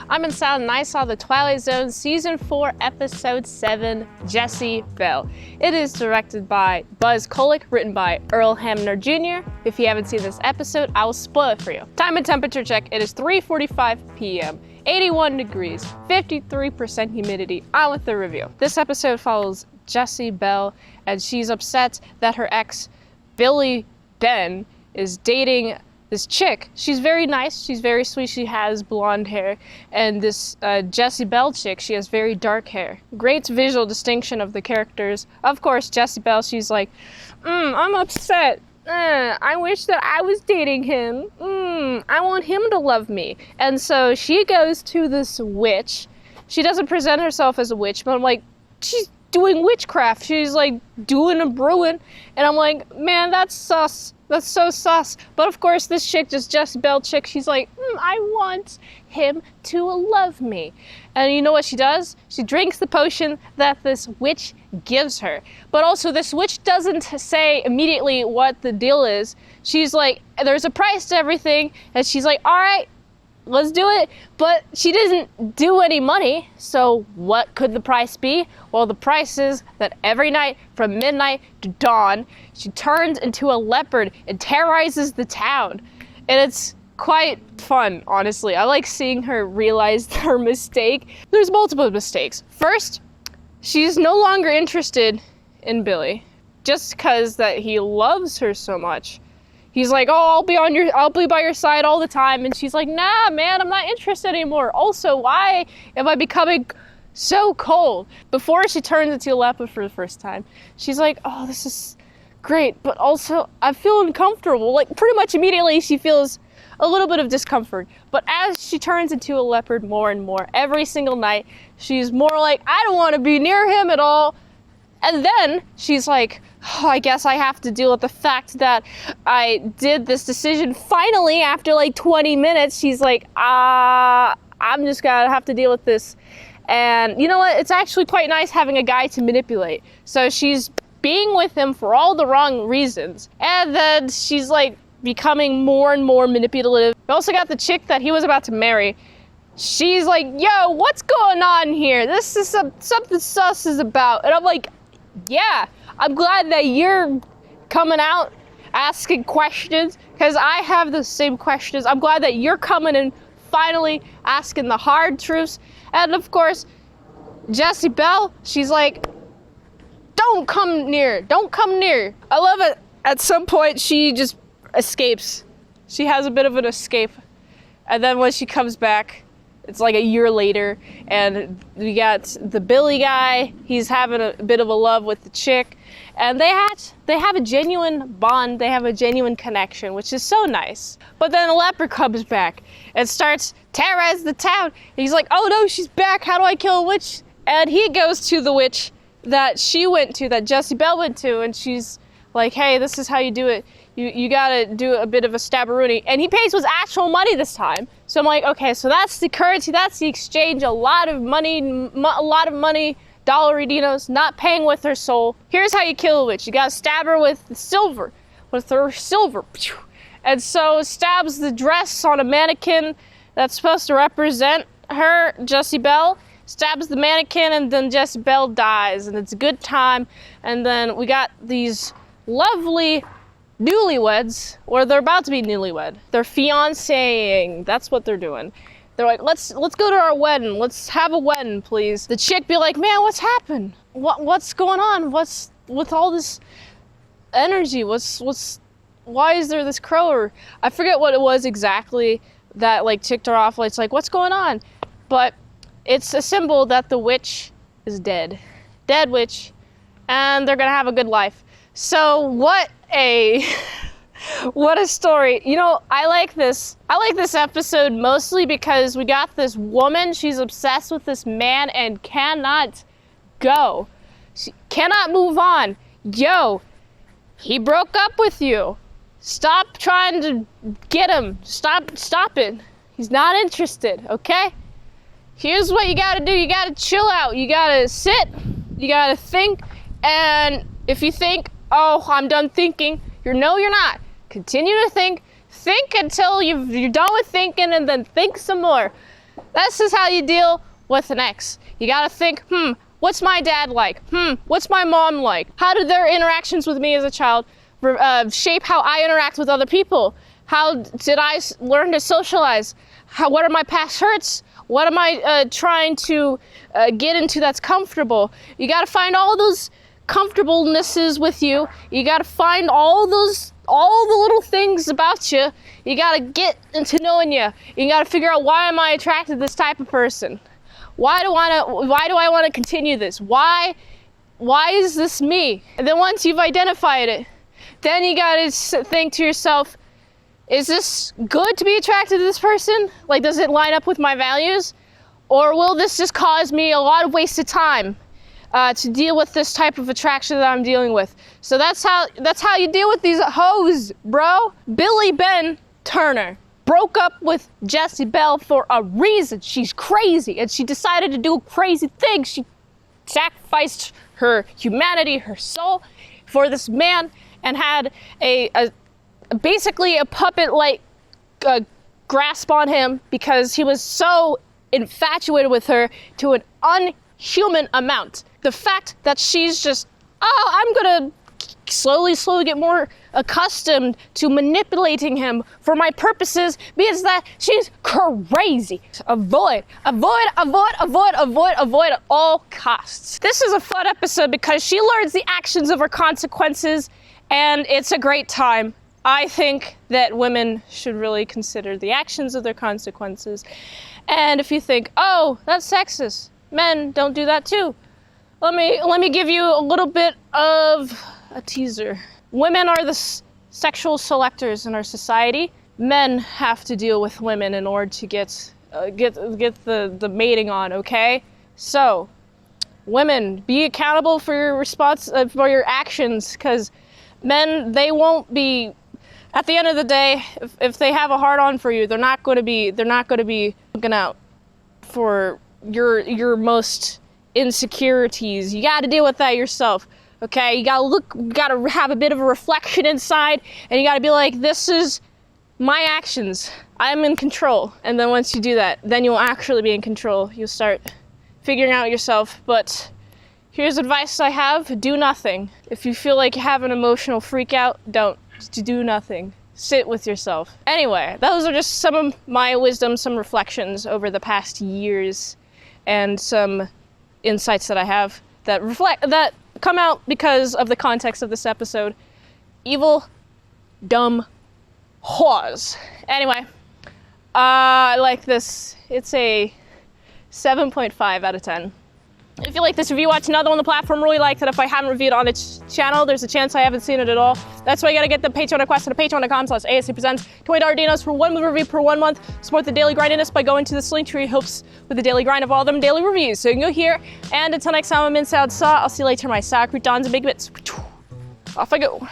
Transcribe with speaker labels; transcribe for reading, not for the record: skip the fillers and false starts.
Speaker 1: I'm in Salad and I saw the Twilight Zone Season 4, Episode 7, Jess-Belle. It is directed by Buzz Kolick, written by Earl Hamner Jr. If you haven't seen this episode, I will spoil it for you. Time and temperature check, it is 3:45 p.m. 81 degrees, 53% humidity. On with the review. This episode follows Jess-Belle, and she's upset that her ex, Billy Ben, is dating this chick. She's very nice, she's very sweet, she has blonde hair, and this Jess-Belle chick, she has very dark hair. Great visual distinction of the characters. Of course, Jess-Belle, she's like, I'm upset. I wish that I was dating him. I want him to love me. And so she goes to this witch. She doesn't present herself as a witch, but I'm like, she's doing witchcraft. She's like doing a brewing. And I'm like, man, that's sus. That's so sus. But of course, this chick, this Jess-Belle chick, she's like, I want him to love me. And you know what she does? She drinks the potion that this witch gives her. But also, this witch doesn't say immediately what the deal is. She's like, there's a price to everything. And she's like, all right, let's do it. But she doesn't do any money. So what could the price be? Well, the price is that every night from midnight to dawn, she turns into a leopard and terrorizes the town. And it's quite fun, honestly. I like seeing her realize her mistake. There's multiple mistakes. First, she's no longer interested in Billy just because that he loves her so much. He's like, oh, I'll be by your side all the time. And she's like, nah, man, I'm not interested anymore. Also, why am I becoming so cold? Before she turns into a leopard for the first time, she's like, oh, this is great, but also I feel uncomfortable. Like, pretty much immediately she feels a little bit of discomfort. But as she turns into a leopard more and more, every single night, she's more like, I don't want to be near him at all. And then she's like, oh, I guess I have to deal with the fact that I did this decision finally after like 20 minutes. She's like, I'm just gonna have to deal with this. And you know what? It's actually quite nice having a guy to manipulate. So she's being with him for all the wrong reasons. And then she's like becoming more and more manipulative. We also got the chick that he was about to marry. She's like, yo, what's going on here? This is something sus is about. And I'm like, yeah, I'm glad that you're coming out asking questions, because I have the same questions. I'm glad that you're coming and finally asking the hard truths. And of course, Jess-Belle, she's like, don't come near. Don't come near. I love it. At some point, she just escapes. She has a bit of an escape. And then when she comes back, it's like a year later, and we got the Billy guy. He's having a bit of a love with the chick, and they have a genuine bond. They have a genuine connection, which is so nice. But then the leopard comes back and starts terrorizing the town. And he's like, oh no, she's back. How do I kill a witch? And he goes to the witch that she went to, that Jess-Belle went to, and she's like, hey, this is how you do it. You gotta do a bit of a stabberoonie. And he pays with actual money this time. So I'm like, okay, so that's the currency, that's the exchange, a lot of money, dollarinos, not paying with her soul. Here's how you kill a witch. You gotta stab her with silver, And so stabs the dress on a mannequin that's supposed to represent her, Jess-Belle. Stabs the mannequin, and then Jess-Belle dies, and it's a good time. And then we got these lovely newlyweds, or they're about to be newlywed. They're fiancéing. That's what they're doing. They're like, let's go to our wedding. Let's have a wedding, please. The chick be like, man, what's happened? What's going on? What's with all this energy? Why is there this crow? Or I forget what it was exactly that like ticked her off. It's like, what's going on? But it's a symbol that the witch is dead. Dead witch. And they're gonna have a good life. So what a story. You know, I like this episode mostly because we got this woman, she's obsessed with this man and cannot go. She cannot move on. Yo, he broke up with you. Stop trying to get him. Stop it. He's not interested, okay? Here's what you gotta do. You gotta chill out. You gotta sit. You gotta think. And if you think, oh, I'm done thinking, you're not. Continue to think. Think until you're done with thinking, and then think some more. This is how you deal with an ex. You gotta think, what's my dad like? What's my mom like? How did their interactions with me as a child shape how I interact with other people? How did I learn to socialize? What are my past hurts? What am I trying to get into that's comfortable? You gotta find all those comfortablenesses with you. You gotta find all the little things about you. You gotta get into knowing you. You gotta figure out, why am I attracted to this type of person? Why do I want to continue this? Why is this me? And then once you've identified it, then you gotta think to yourself, is this good to be attracted to this person? Like, does it line up with my values? Or will this just cause me a lot of wasted time to deal with this type of attraction that I'm dealing with? So that's how you deal with these hoes, bro. Billy Ben Turner broke up with Jess-Belle for a reason. She's crazy, and she decided to do a crazy thing. She sacrificed her humanity, her soul, for this man, and had basically a puppet-like grasp on him because he was so infatuated with her to an unhuman amount. The fact that she's just, I'm gonna slowly get more accustomed to manipulating him for my purposes means that she's crazy. Avoid at all costs. This is a fun episode because she learns the actions of her consequences, and it's a great time. I think that women should really consider the actions of their consequences. And if you think, oh, that's sexist, men don't do that too, let me give you a little bit of a teaser. Women are the sexual selectors in our society. Men have to deal with women in order to get the mating on, okay? So, women, be accountable for your for your actions, because men, they won't be, at the end of the day, if they have a hard-on for you, they're not going to be looking out for your most insecurities. You got to deal with that yourself, okay? You gotta have a bit of a reflection inside, and you gotta be like, this is my actions. I'm in control. And then once you do that, then you'll actually be in control. You'll start figuring out yourself. But here's advice I have: do nothing. If you feel like you have an emotional freak out, don't. Just do nothing. Sit with yourself. Anyway, those are just some of my wisdom, some reflections over the past years, and some insights that I have that come out because of the context of this episode. Evil, dumb whores. Anyway, I like this. It's a 7.5 out of 10. If you like this review, watch another on the platform. Really like that if I haven't reviewed on its channel, there's a chance I haven't seen it at all. That's why you gotta get the Patreon request at patreon.com/ASEPresents. $20 dinos for 1 movie review per 1 month. Support the daily grindiness by going to this link tree. Helps with the daily grind of all them daily reviews. So you can go here, and until next time, I'm Mint Salad Saw. I'll see you later, my sour cream dons and big bits. Off I go.